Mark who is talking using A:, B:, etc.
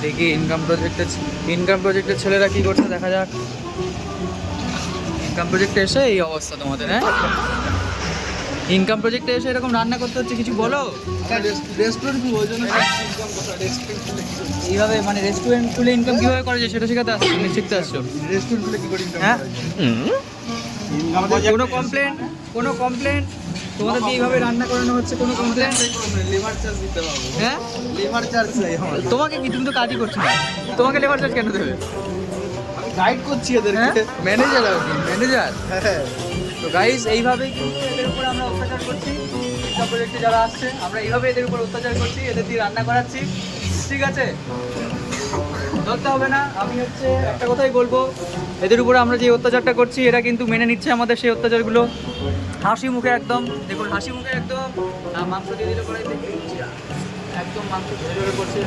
A: দেখি ইনকাম প্রজেক্টের ছেলেরা কি করছে দেখা যাক। ইনকাম প্রজেক্টে এসে এই অবস্থা তোমাদের, হ্যাঁ? ইনকাম প্রজেক্টে এসে এরকম রান্না করতে হচ্ছে, কিছু বলো।
B: রেস্টুরেন্ট ওই জন্য ইনকাম কথা
A: এইভাবে মানে রেস্টুরেন্ট খুলে ইনকাম কিভাবে করা যায় সেটা শেখাতে আসছো, তুমি শিখতে আসছো?
B: রেস্টুরেন্ট খুলে কি করে ইনকাম
A: হ্যাঁ?
B: করা যায়?
A: কোনো কমপ্লেন তোমাদের দিয়ে এইভাবে রান্না করানো হচ্ছে, কোনো কমপ্লেন?
B: লেবার চার্জ দিতে হবে।
A: হ্যাঁ,
B: লেবার চার্জ চাই আমার।
A: তোমাকে কি, তুমি তো কাজই করছো না, তোমাকে লেবার চার্জ কেন দেবে?
B: আমি গাইড করছি
A: হ্যাঁ,
B: এদেরকে।
A: ম্যানেজার আর কি, ম্যানেজার।
B: হ্যাঁ
A: তো গাইস এইভাবেই কিন্তু এদের উপরে আমরা অত্যাচার করছি। ইনকাম প্রজেক্টে যারা আসছে আমরা এইভাবে এদের উপর অত্যাচার করছি, এদের দিয়ে রান্না করাচ্ছি, ঠিক আছে? ধরতে হবে না। আমি হচ্ছে একটা কথাই বলবো, এদের উপরে আমরা যে অত্যাচারটা করছি এরা কিন্তু মেনে নিচ্ছে আমাদের সেই অত্যাচারগুলো। হাসি মুখে একদম, দেখুন হাসি মুখে একদম। মাংস দিয়ে দিলে পরে একদম মাংস ধরে ধরে করছে।